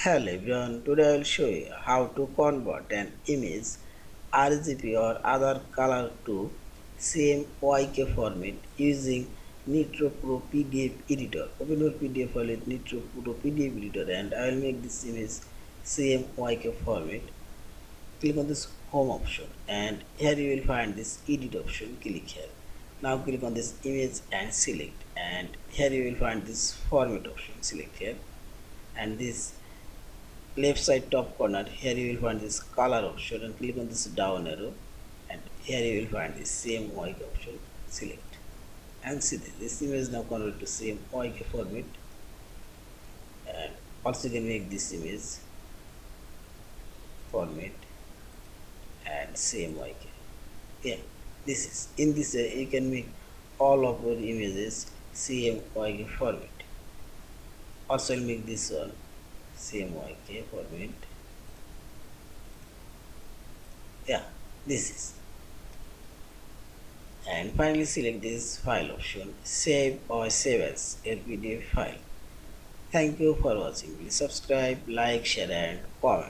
Hello everyone, today I will show you how to convert an image RGB or other color to CMYK format using Nitro Pro PDF Editor. Open your PDF file with Nitro Pro PDF Editor and I will make this image CMYK format. Click on this home option and here you will find this edit option. Click here. Now click on this image and select, and here you will find this format option. Select here, and this left side top corner here you will find this color option and click on this down arrow, and here you will find this same YK option. Select and see this image is now converted to same YK format, and also you can make this image format and same YK. Yeah, this is in this you can make all of your images same YK format. Also I'll make this one CMYK format. Yeah, this is, and finally select this file option, save or save as a PDF file. Thank you for watching. Please subscribe, like, share and comment.